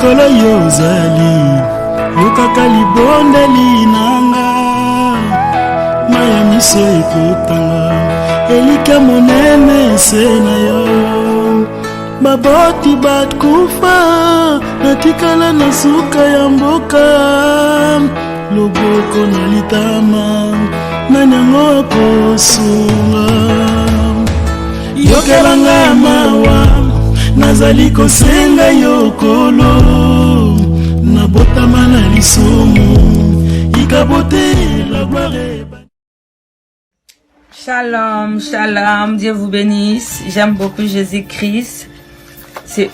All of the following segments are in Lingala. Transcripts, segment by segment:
likolo yozali yokaka libondeli nanga maya miso ekotanga elika monene se na yo baboti batkufa natikala na suka ya mboka loboko na litama na nyango kosunga yokelanga mawa nazali kosenga yokolo nabotama na lisumu ikabote la gloire. Shalom, shalom, Dieu vous bénisse. J'aime beaucoup Jésus-Christ.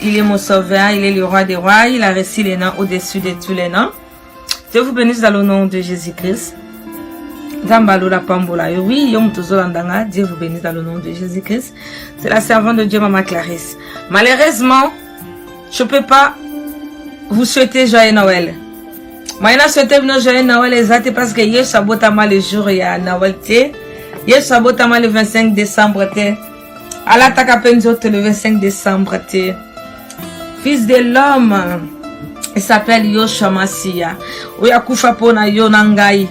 Il est mon sauveur, il est le roi des rois, il a reçu les noms au-dessus de tous les noms. Dieu vous bénisse dans le nom de Jésus-Christ. Oui, Dieu vous bénisse dans le nom de Jésus-Christ. C'est la servante de Dieu, Maman Clarisse. Malheureusement, je ne peux pas vous souhaiter joyeux Noël. Moi, je souhaite joyeux Noël exact parce que hier, sabotama le jour, il y a Noël. Hier, sabotama le 25 décembre. À l'attaque à Penzote le 25 décembre. Fils de l'homme, il s'appelle Yoshua Massia. Oya kufa pona yonangai.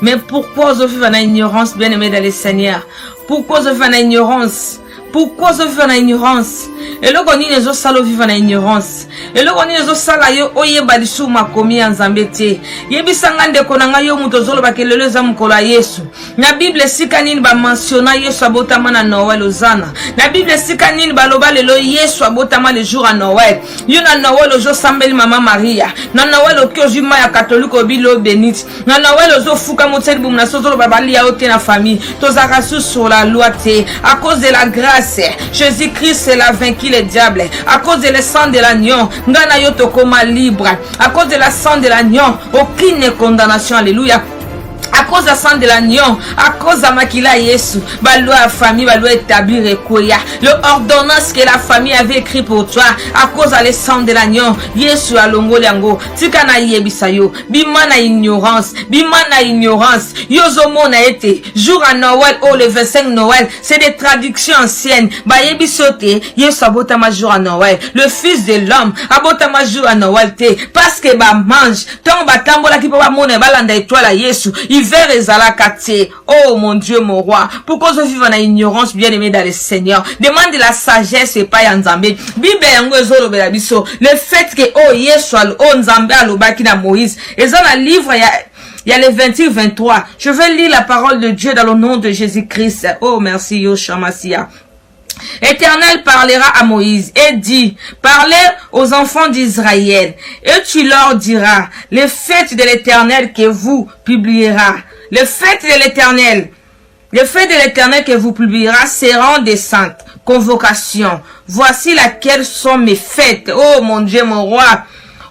Mais pourquoi je vis en ignorance, bien aimé dans le Seigneur? Pourquoi je vis en ignorance? Pourquoi je vis en ignorance? Et là, on dit les autres salauds vivent en ignorance. Et là, on dit les autres salauds, oye badisu makomi en zambete. Yebi sangande konanga yo mutozolo bakelele zamukola Yesu. Na Bible sikanini ba mentionner Yesu abotama na Noël ozana. Na Bible sikanini ba loba lelo Yesu abotama le jour à Noël. Yo na Noël ozo sambeli Maman Maria. Na Noël okyo ya catholique obilo bénite. Na Noël ozo fuka motseli bumna sozolo babali ya ote na famille. Tozaka sur la loi te. À cause de la grâce, Jésus-Christ est la vaincu le diable. À cause de le sang de l'agneau, ngana yoto koma libre. À cause de la sang de l'agneau, aucune condamnation. Alléluia. À cause de la sang de l'agneau, à cause de Makila Yesu, la famille va établir Ekoya. L'ordonnance que la famille avait écrit pour toi, à cause de la sang de l'agneau, Yesu a longo liango, tikana yebisayo, bimana ignorance, yozomo na été, jour à Noël, oh le 25 Noël, c'est des traductions anciennes, ba yebisote, Yesu abotama jour à Noël, le fils de l'homme, abotama jour à Noël te, parce que ba mange, tant ba tambola ki pa mone balanda étoile à Yesu, hiver et zalakate. Oh mon Dieu, mon roi, pourquoi je vis en ignorance, bien aimé dans le Seigneur? Demande de la sagesse et pas Nzambe. Bible yango ezolo bela biso. Le fait que oh Yesu oh Nzambe alobaki na Moïse. Et dans le livre il y a le 28-23. Je vais lire la parole de Dieu dans le nom de Jésus-Christ. Oh merci Yoshua Massia. L'Éternel parlera à Moïse et dit, parlez aux enfants d'Israël et tu leur diras, les fêtes de l'Éternel que vous publiera, les fêtes de l'Éternel que vous publiera seront des saintes convocations. Voici laquelle sont mes fêtes. Oh mon Dieu, mon roi.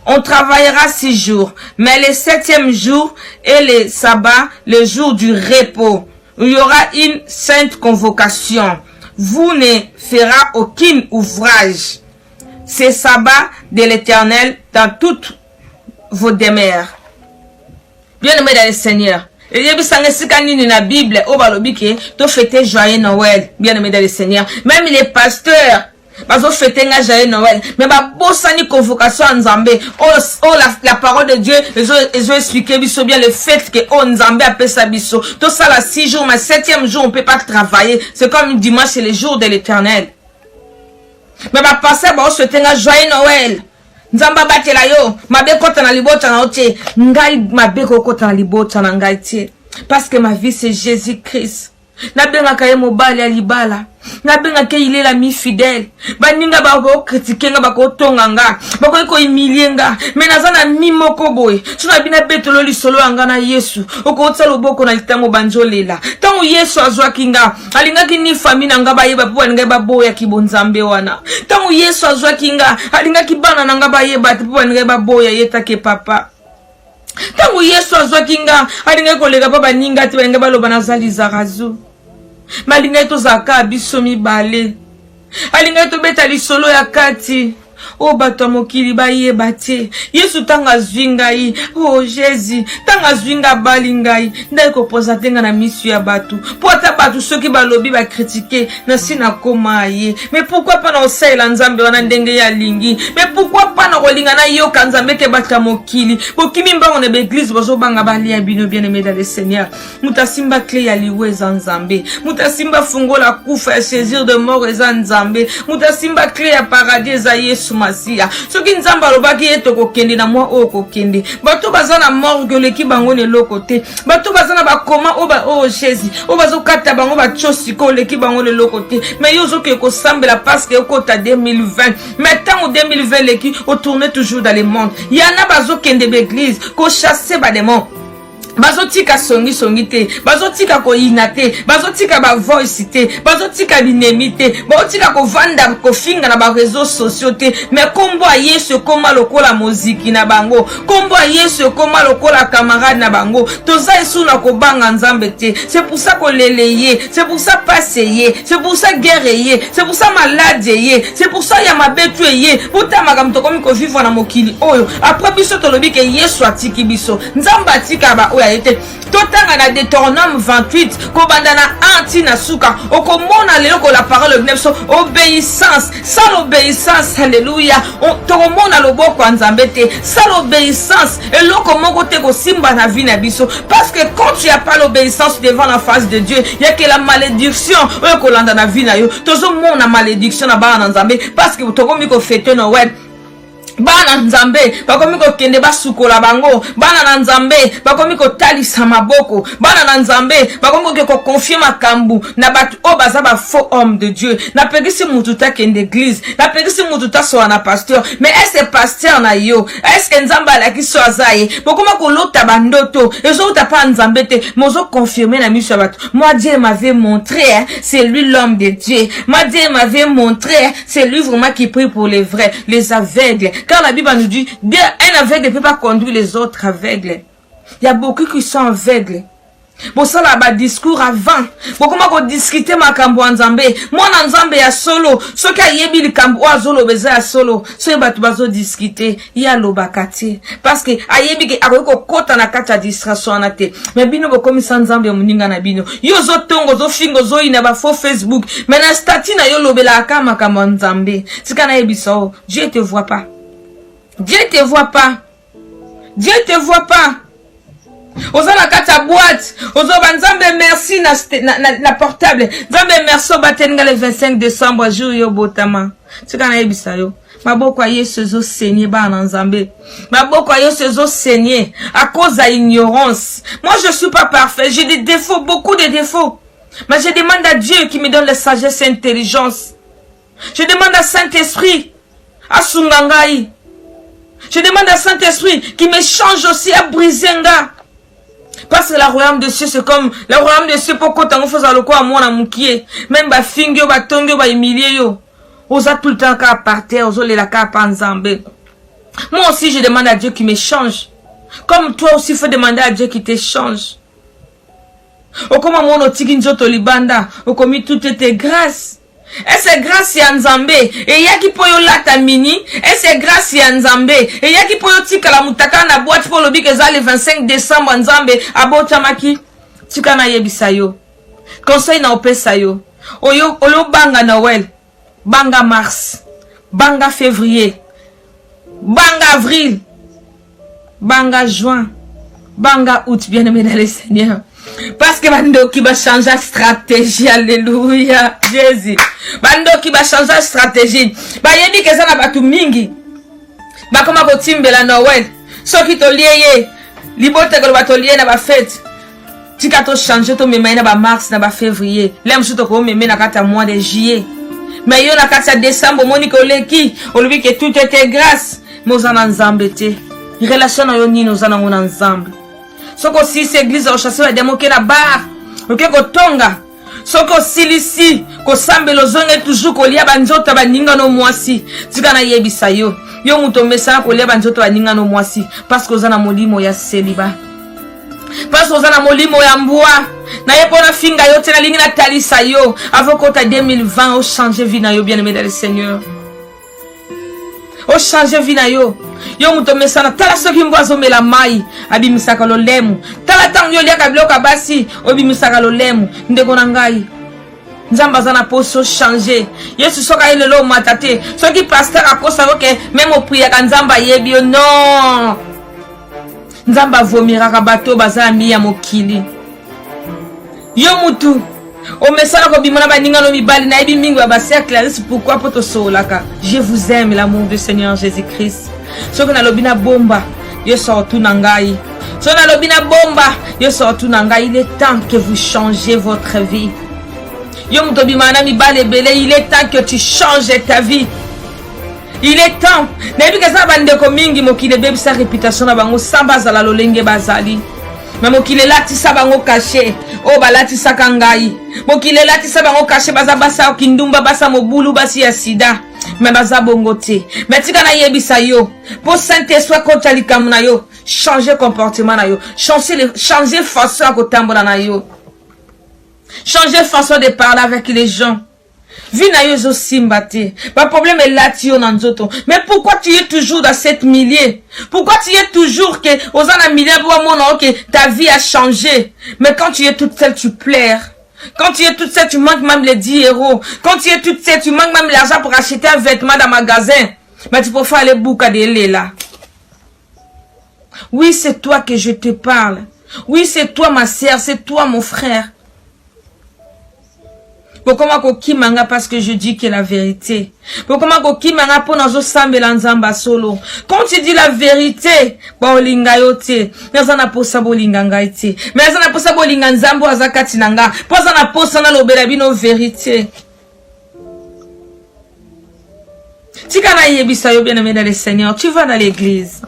On travaillera 6 jours, mais le 7e jour et le sabbat, le jour du repos, il y aura une sainte convocation. Vous ne ferez aucun ouvrage. C'est sabbat de l'Éternel dans toutes vos demeures. Bien aimé dans le Seigneur. Et il y a la Bible, au balobike, to fêter joyeux Noël. Bien aimé dans le Seigneur. Même les pasteurs, bazo fêter nga joyeux Noël. Mais ba bosani convocation en Nzambe. La parole de Dieu, ils ont expliqué biso bien le fait que Nzambe appelle ça biso. Tout ça là 6 jours, mais 7e jour on peut pas travailler. C'est comme dimanche, c'est le jour de l'Éternel. Mais ba passer ba souhaiter nga joyeux Noël. Nzamba batela yo, mabe kota na libota na ote, ngai mabe kota na libota na ngai tie. Parce que ma vie c'est Jésus-Christ. Nabenga kaye mobali ya libala. Nabenga ke il est l'ami fidèle. Baninga ba ko critiquer nga ba ko tonga nga. Ba ko humilier nga. Mais nazana mimoko boy. Tuna bina betolo lisolo anga na Yesu. Oko tsalo boko na litango banjolela. Tango Yesu azwa kinga. Alinga kini famille nga ba yeba po nga ba boya kibonzambe wana. Tango Yesu azwa kinga. Alinga kibana nga ba yeba po nga ba boya yeta ke papa. Tango Yesu azwa kinga. Alinga kolega baba ninga ti nga ba loba nazali zarazu. Malinga to zaka biso mibale. Alinga to beta lisolo ya kati. Oh bato mokili ba yeba te. Yesu tanga zwingai. Oh Jésus, tanga zwinga balingai. Ndai ko posa tenga na misu ya bato. Pota bato soki ba lobi ba critiquer na sina koma ye. Mais pourquoi pas na osela nzambe wana ndenge ya lingi? Mais pourquoi pas na kolinga na yoka nzambe ke bato mokili? Bokimi mbango na église bozo banga bali ya bino bien-aimé dans le Seigneur. Mutasimba clé ya liwe za nzambe. Mutasimba fungo la kufa ya saisir de mort za nzambe. Mutasimba clé ya paradis za Yesu Masia. Soki nzamba lobaki yeto kokende na mwa o kokende. Bato bazana morgue leki bango ne lokote. Bato bazana ba koma o Jésus. O bazo kata bango ba chosi ko leki bango le lokote. Mais yo zo ke ko sambela parce que ko ta 2020. Maintenant en 2020 leki o tourner toujours dans le monde. Yana bazo kende l'église ko chasser ba démon. Bazotika songi te, bazotika ko inate, bazotika ba voice te, bazotika binemite, bazotika ko vanda ko finga na ba réseaux sociaux te, mais kombo a Yesu koma lokola muziki na bango, kombo a Yesu koma lokola camarade na bango, toza esu na ko banga nzambe te, c'est pour ça ko leleye, c'est pour ça passer, c'est pour ça guerrier, c'est pour ça malade ye, c'est pour ça ya mabetu ye, puta makamto komi ko vivre na mokili oyo, après biso tolobi ke Yesu atiki biso, nzamba atika ba a été totanga na Deutéronome 28 ko bandana anti na suka okomona lelo ko la parole de Dieu obéissance sans l'obéissance alléluia to komona loboko nzambe te sans l'obéissance et loko moko te ko simba na vie na biso parce que quand tu as pas l'obéissance devant la face de Dieu il y a que la malédiction o ko landa na vie na yo tozo mona malédiction na ba na nzambe parce que to komi ko fêter Noël. Bana nzambe bakomi ko kende basukola bango bana na nzambe bakomi ko talisa maboko bana na nzambe bakomi ko confier makambu na batu o baza ba faux homme de Dieu na pegisi mutu ta kende église na pegisi mutu ta so na pasteur mais est-ce pasteur na yo est-ce que nzamba la ki so azaye bokoma ko lota bandoto ezo ta pa nzambe te mozo confirmer na miso batu moi Dieu m'avait montré c'est lui l'homme de Dieu moi Dieu m'avait montré c'est lui vraiment qui prie pour les vrais les aveugles. Car la Bible nous dit, un aveugle ne peut pas conduire les autres aveugles. Il y a beaucoup qui sont aveugles. Bon, ça là, discours avant. Bon, comment on discute ma kambo nzambe? Moi, nzambe ya solo. Ce qui a yebi le kambo azolo beza ya solo. Ce qui batu bazo discuter. Ya lo bakati. Parce que, a yebi ke akoyoko kota na kata distraction anate. Mais bino bo komi sa nzambe muninga na bino. Yo zo tongo, zo fingo, zo ina ba faux Facebook. Mais na stati na yo lobela akama kama nzambe. Tika na yebi sao. Dieu te voit pas. Dieu te voit pas. Dieu te voit pas. Oza na kata boîte. Ozo banzambe merci na portable. Nzambe merci batenga le 25 décembre jour yo botama. Tika na yebisa yo. Maboko Yesu zo saigner ba na nzambe. Maboko Yesu zo saigner à cause de l'ignorance. Moi je suis pas parfait, j'ai des défauts, beaucoup de défauts. Mais je demande à Dieu qui me donne la sagesse et l'intelligence. Je demande à Saint-Esprit à Sungangai. Je demande à Saint-Esprit qui me change aussi à Brisenga. Parce que la royaume de Dieu c'est comme le royaume de Dieu pour quand on fait ça le quoi moi na mukie même ba fingyo ba tongyo ba humilier yo osa tout le temps ka par terre oso le la ka pa nzambe. Moi aussi je demande à Dieu qui me change comme toi aussi faut demander à Dieu qui te change. O comme mon otiki nzoto libanda o comme tout était grâce. Et c'est grâce à Nzambe. Et yaki poyo lata mini. Et c'est grâce à Nzambe. Et yaki poyo tika la mutaka na boîte pour le bik le 25 décembre Nzambe. Abo chamaki. Tika na yebisa yo. Conseil na opesa yo. Oyo banga Noël. Banga mars. Banga février. Banga avril. Banga juin. Banga août. Bien aimé dans le Seigneur. Parce que bando qui va changer stratégie, alléluia, Jésus. Bando qui va changer stratégie. Ba yebi que ça na batu mingi. Ba koma ko timbela Noël. So ki to lié libote ko ba to lié na ba fête. Tika to changer to mema na ba mars na ba février. Lem so to ko mema na kata mois de juillet. Mais yo na kata décembre moni ko leki, on lui que tout était grâce. Mozana nzambe te. Relation na yo ni nozana ngona nzambe. Soko si église au chasser la démo na bar ok ko tonga soko silisi ko sambelo zonge toujours ko lia banzota baninga no mwasi tika na yebisa yo muto mesa ko lia banzota baninga no mwasi parce que ozana molimo ya celibat parce que ozana molimo ya mbwa na yepo na finga yo tena lingi na talisa yo avant que ta 2020 au changer vie na yo bien aimé dans le Seigneur O changer vie na yo. Yo muto mesana tala soki mboazo mela mai abimisaka lolemu. Tala tango yo liaka biloko basi obimisaka lolemu. Ndeko na ngai. Nzamba zana poso changer. Yesu soka ile lo matate. Soki pasteur akosa oke même au prier ka nzamba yebi yo non. Nzamba vomira ka bato bazala mi ya mokili. Yo mutu o mesala ko bimana ba ninga no mibali na ebi mingi ba cercle pourquoi poto solaka. Je vous aime l'amour du Seigneur Jésus-Christ. Soki na lobina bomba yo sortu na ngai. Soki na lobina bomba yo sortu na ngai. Il est temps que vous changez votre vie. Yo muto bimana mibali belé, il est temps que tu changes ta vie. Il est temps. Nebi kasa bandeko mingi mokile bebi sa réputation na bango samba zala lolenge bazali. Mais mokile lati sa bango caché. Oh balati sa kangai. Mokile lati sa bango caché baza basa kindumba basa mobulu basi ya sida. Mais baza bongote. Mais tika na yebisa yo. Pour Saint-Esprit kota likamu na yo. Changer comportement na yo. Changer façon à kotambola na yo. Changer façon de parler avec les gens. Vina yo zo simbate. Pas problème est là tu on nzoto. Mais pourquoi tu es toujours dans cette milieu? Pourquoi tu es toujours que aux ana milieu pour mon que ta vie a changé? Mais quand tu es toute seule tu pleures. Quand tu es toute seule tu manques même les 10 euros. Quand tu es toute seule tu manques même l'argent pour acheter un vêtement dans le magasin. Mais tu peux faire les boucas de là. Oui, c'est toi que je te parle. Oui, c'est toi ma sœur, c'est toi mon frère. Pourquoi kokimanga parce que je dis que la vérité. Pourquoi kokimanga pour nazo sambela nzamba solo. Quand tu dis la vérité, ba olinga yote. Nazana posa bolinga ngaite. Mais nazana posa bolinga nzambo azakati nanga. Posa na posa na lobela bino vérité. Tika na yebisa yo bien-aimé dans le Seigneur, tu vas dans l'église.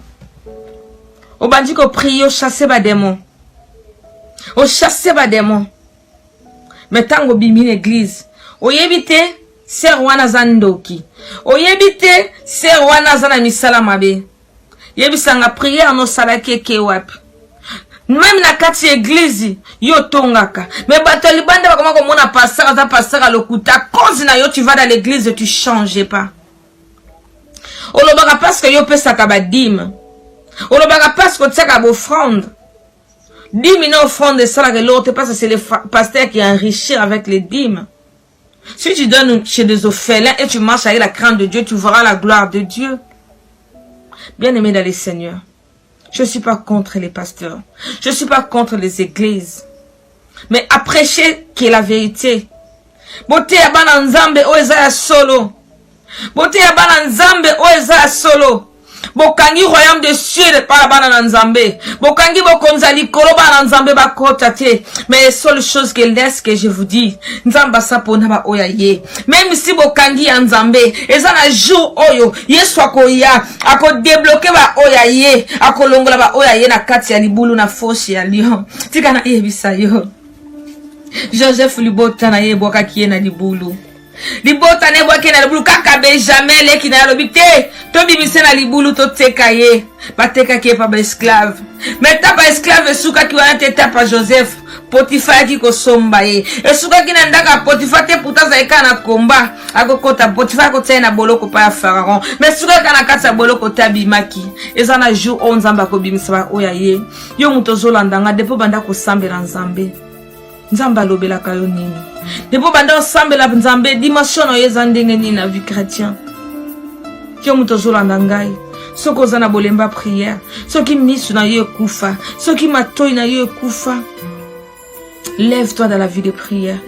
Au bandi ko prier, au chasser ba démon. Au chasser ba démon. Mais tango bimi l'église, oyebite ser wana zandoki, oyebite ser wana zana misala mabe, yebisanga prière no salaki ke wapi. Même na kati église yo tongaka, mais bato libanda ba koma ko mona passer za passer à lokuta, cause na yo tu vas dans l'église tu changes pas. Olobaka parce que yo pesa ka ba dîme. Olobaka parce que tsaka ba offrande. 10 000 offrandes de ça que l'autre parce que c'est le pasteur qui enrichit avec les dîmes. Si tu donnes chez des orphelins et tu marches avec la crainte de Dieu, tu verras la gloire de Dieu. Bien-aimé dans les Seigneurs, je ne suis pas contre les pasteurs. Je ne suis pas contre les églises. Mais à prêcher qui est la vérité. Beauté à bananzambe oeza solo. Beauté à bananzambe oeza solo. Bokangi royaume de cieux par la bana nzambe. Bokangi bokonzali koloba nzambe ba kotate. Mais la seule chose que laisse que je vous dis, nzamba sapona ba oyaye. Même si bokangi nzambe, ezana jour oyo, yesu akoya, ako débloquer ba oyaye, ako longola ba oyaye na kati ya libulu na foshi ya lion. Tika na yebisa yo. Joseph Libota na yeboka kiye na libulu. Libota ne boke na libulu kaka Benjamin le ki na lobite to bimise na libulu to teka ye bateka ke pa ba esclave mais ta ba esclave suka ki wana teta pa Joseph Potiphar ki ko somba ye esuka ki na ndaka Potiphar te puta za ekana komba akokota Potiphar ko tsena boloko pa ya Pharaon mais suka kana katsa boloko tabi maki ezana jour on nzamba ko bimisa ba oya ye yo muto zolanda nga depo banda ko sambela nzambe nzamba lobela kayo nini depo banda osambela nzambe dimension no yeza ndenge nini na vie chrétien yo muto zolanda ngai soko zana bolemba prière soki misu na yo kufa soki matoi na yo kufa lève-toi dans la vie de prière.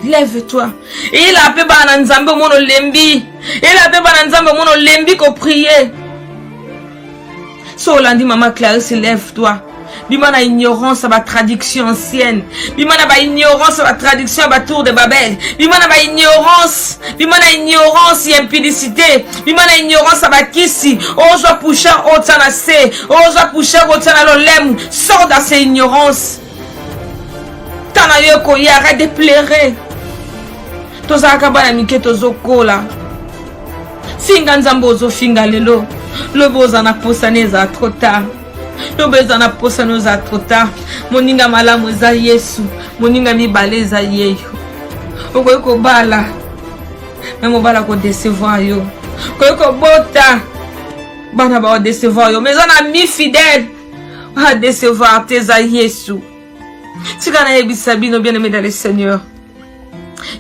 Lève-toi. Et il a appelé bana nzambe mono lembi. Il a appelé bana nzambe mono lembi ko prier. So landi maman Clarisse, lève-toi. Bimana ignorance à la traduction ancienne. Bimana ba ignorance à la traduction à la tour de Babel. Bimana ba ignorance et impudicité. Bimana ignorance à la kisi. Ojo pusha otanase. Ojo pusha otana lolem. Sors dans ces ignorances. Tana yoko arrête de pleurer. Toza kabana mike tozo kola. Finga nzambo zo finga lelo. Loboza na posaneza trop tard. Loboza na posaneza trop tard. Moninga malamu za Yesu. Moninga mibale za yeyo. Okoyeko bala. Memo bala ko décevoir yo. Koyeko bota. bana ba décevoir yo, mais on a mis fidèle à décevoir tes Yesu. Si kana yebisa bino bien-aimé dans le Seigneur,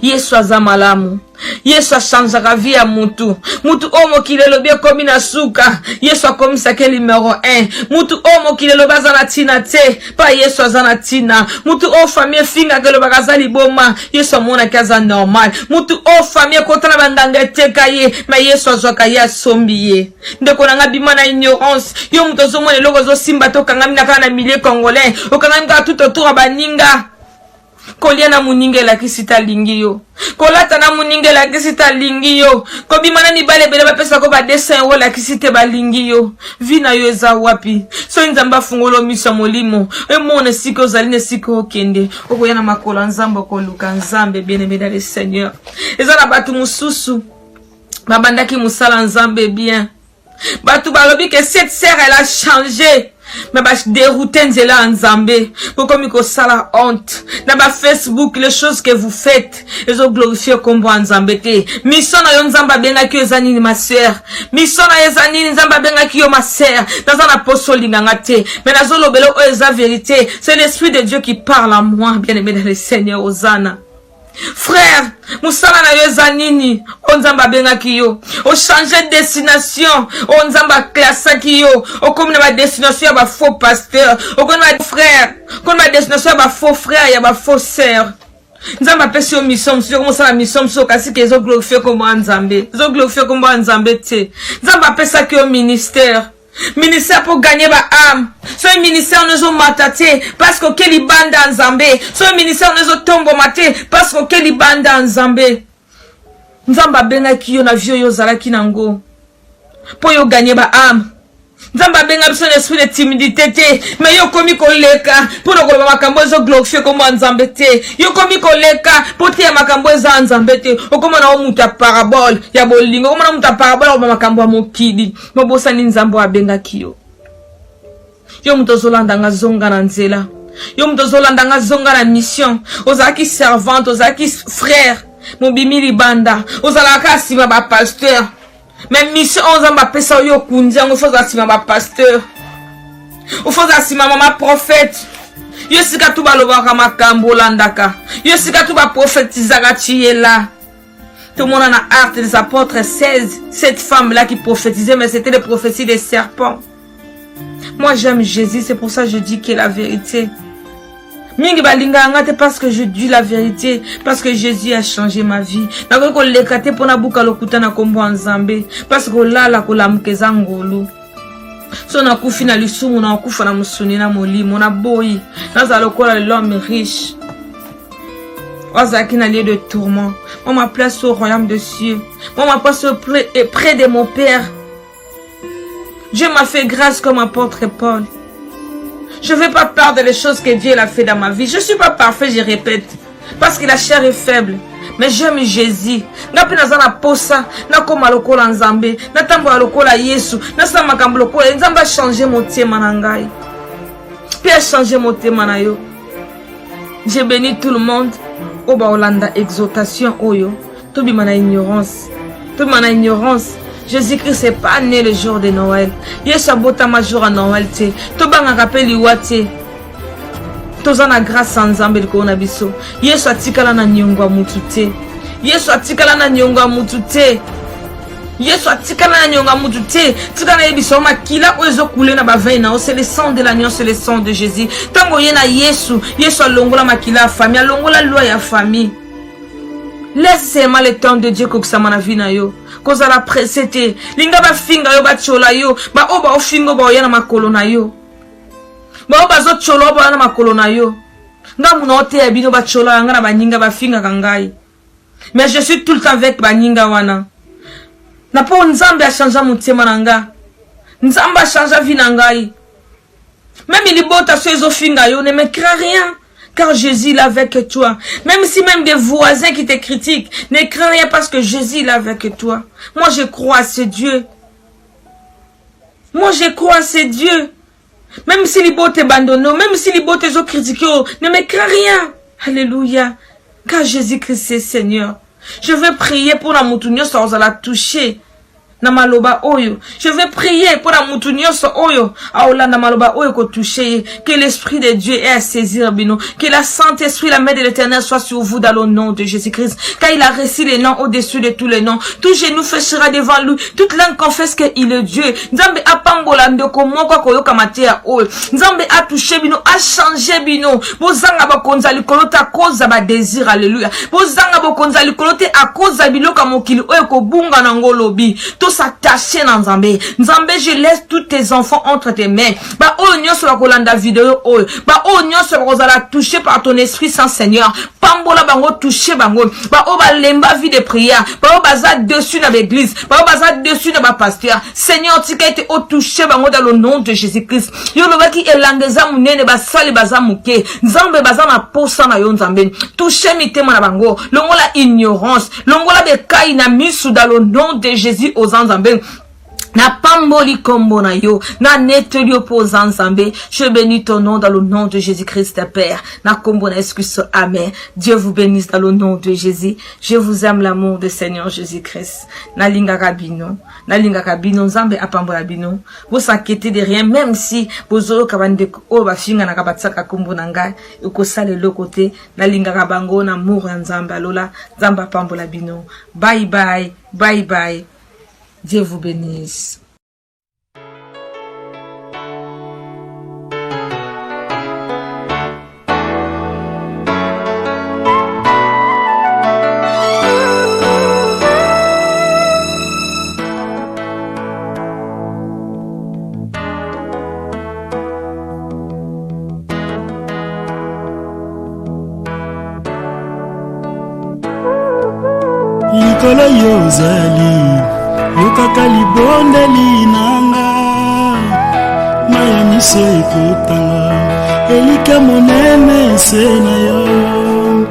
Yesu azamalamu. Yesu achange vie à mutu. Mutu omo kilelo bien komi na suka. Yesu akomisa ke numéro 1. Mutu omo kilelo bazana tina te. Pa Yesu azana tina. Mutu o famille finga ke lo bagazali boma. Yesu amona kaza normal. Mutu o famille kotana bandanga tekaye. Ma Yesu azwaka ya sombiye. Ndeko nanga bima na ignorance. Yo mutu zo mone logo zo simba to kanga mina kana milieu congolais. O kanga mga tout autour baninga. Kolia na muninge la kisita lingio. Kolata na muninge la kisita lingio. Kobimana ni bale bele bapesa ko ba dessin wo la kisite ba lingio. Vina yo eza wapi. So nzamba fungolo miso molimo. E mone siko zaline siko okende. Oko yana makola nzambo ko luka nzambe bien-aimé dans le Seigneur. Eza na batu mususu. Babandaki musala nzambe bien. Batu balobi que cette sœur elle a changé. Mais bah dérouter nzela nzambe pour comme ko sala honte na ba Facebook les choses que vous faites ils ont glorifié comme nzambe te mission na yo nzamba benga ki ezani ma sœur mission na ezani nzamba benga ki yo ma sœur dans un apostole linganga te mais na zo lobelo o eza vérité c'est l'esprit de Dieu qui parle en moi bien-aimé dans le Seigneur Hosanna. Frère, musala na yo zanini, onzamba benga kiyo, o changer destination, onzamba klasa kiyo, o comme na destination ya ba faux pasteur, o comme na frère, comme na destination ya ba faux frère, ya ba faux sœur. Nzamba pesi yo mission, msio comme ça la mission msio kasi ke zo glorifier comme nzambe, zo glorifier comme nzambe te. Nzamba pesa ki yo ministère. Ministère pour gagner ba âme. So ministère nous ont mataté parce que quel banda nzambe. So ministère nous ont tombo maté parce que quel banda nzambe. Nzamba benga ki yo na vio yo zalaki nango. Pour yo gagner ba âme. Nzamba benga biso l'esprit de timidité te. Mais yo komi koleka pour no koloba makambo zo glorifier comme nzambe te. Yo komi koleka pour te makambo za nzambe te. Okoma na omuta parabole ya bolingo. Okoma na omuta parabole o makambo ya mokili. Mobosa ni nzambo abenga kiyo. Yo muto zolanda nga zonga na nzela. Yo muto zolanda nga zonga na mission. Ozaki servante, ozaki frère. Mobimi libanda. Ozalaka sima ba pasteur. Mais mission nzamba pesa yo kundia ngo foza sima ba pasteur. O foza sima mama prophète. Yo sika tu balobaka makambo landaka. Yo sika tu ba prophétisaka tiela. Tout le monde en a Actes des Apôtres 16. Cette femme-là qui prophétisait, mais c'était les prophéties des serpents. Moi, j'aime Jésus, c'est pour ça que je dis qu'il est la vérité. Mingi balinga ngate parce que je dis la vérité, parce que Jésus a changé ma vie. Nako ko lekate pona buka lokuta na kombo nzambe, parce que lala ko lamkeza ngolu. So na kufi na lisumu na kufa na musuni na molimo na boyi. Naza lokola l'homme riche. Ozaki na lieu de tourment. On m'a placé au royaume de cieux. On m'a placé près de mon Père. Dieu m'a fait grâce comme apôtre Paul. Je ne vais pas perdre les choses que Dieu a fait dans ma vie. Je ne suis pas parfait, je répète. Parce que la chair est faible. Mais j'aime Jésus. Ngapi nazana posa, na koma lokola nzambe, na tambola lokola Yesu, na sama makambo lokola nzamba changer mon tema na ngai. Pierre changer mon tema na yo. Je bénis tout le monde. Oba Olanda exaltation oyo. Tobi mana ignorance. Tobi mana ignorance. Jésus-Christ n'est pas né le jour de Noël. Yesu abota ma jour à Noël te. Toba nga rappeli wate. Tozana grâce en nzambe liko na biso. Yesu atikala na nyongwa mutu te. Yesu atikala na nyongwa mutu te. Yesu atikala na nyongwa mutu te. Tikala yebiso makila ozo kule na bavei na. C'est le sang de l'agneau, c'est le sang de Jésus. Tango yena Yesu, Yesu alongola makila famille, alongola loi ya famille. Laisse seulement le temps de Dieu kokisama na vie na yo. Koza la presete. Linga ba finga yo ba chola yo. Ba oba o fingo ba oyana makolo na yo. Ba oba zo cholo ba oyana makolo na yo. Nga muna ote ya bino ba chola nga na ba nyinga ba finga kangai. Mais je suis tout le temps avec ba nyinga wana. Na po nzambe a changé motema na nga. Nzambe a changé vie na ngai. Même il bota so ezo finga yo ne me crains rien. Car Jésus est avec toi. Même si même des voisins qui te critiquent, ne crains rien parce que Jésus est avec toi. Moi, je crois à ce Dieu. Moi, je crois à ce Dieu. Même si les beaux t'abandonnent, même si les beaux te critiquent, ne me crains rien. Alléluia. Car Jésus-Christ est Seigneur. Je vais prier pour la moutounio, ça va la toucher. na maloba oyo. Je vais prier pour la moutounioso oyo. Aola na maloba oyo ko toucher. Que l'Esprit de Dieu ait à saisir bino. Que la Saint-Esprit, la main de l'Éternel soit sur vous dans le nom de Jésus-Christ. Car il a réussi les noms au-dessus de tous les noms. Tout genou fléchira devant lui. Toute langue confesse qu'il est Dieu. Nzambe a pambola ndeko moko koyo kamatea oyo. Nzambe a touché bino, a changé bino. Bozanga bakonza likolote a cause ba désir. Alléluia. Bozanga bakonza likolote a cause biloka mokili oyo ko bunga na ngolobi. S'attacher dans Nzambe. Nzambe, je laisse tous tes enfants entre tes mains. Ba onyo sur la kolanda vidéo oyo. Ba onyo sur la touché par ton Esprit Saint Seigneur. Pambola bango touché bango. Ba o ba lemba vie de prière. Ba o baza dessus dans l'église. Ba o baza dessus dans ma pasteur. Seigneur, tu as été au touché bango dans le nom de Jésus-Christ. Yo lo ba ki elangeza munene ba sali baza muke. Nzambe baza na posa na yo Nzambe. Touché mitema na bango. Longola ignorance. Longola bekai na misu dans le nom de Jésus aux Nzambe. Na pamboli kombo na yo, na neteli opposant Nzambe. Je bénis ton nom dans le nom de Jésus-Christ, Père. Na kombo na excuse, amen. Dieu vous bénisse dans le nom de Jésus. Je vous aime l'amour de Seigneur Jésus-Christ. Na linga kabino, Nzambe apambola bino. Vous s'inquiétez de rien, même si vous aurez kabande o bafinga na kabatsaka kombo na ngai, ukosale le côté, na linga kabango na amour Nzambe alola, Nzambe apambola bino. Bye bye, bye bye. Dieu vous bénisse. Likolo yozali yokaka libondeli nanga maya miso ekotanga elika monene se na yo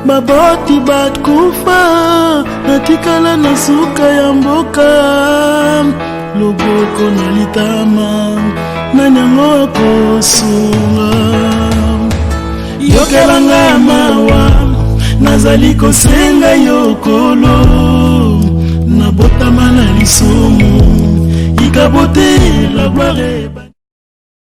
baboti bakufa natikala na suka ya mboka loboko na litama na nyango kosunga yokelanga mawa nazali kosenga yokolo na botama na lisumu ikabote la gloire.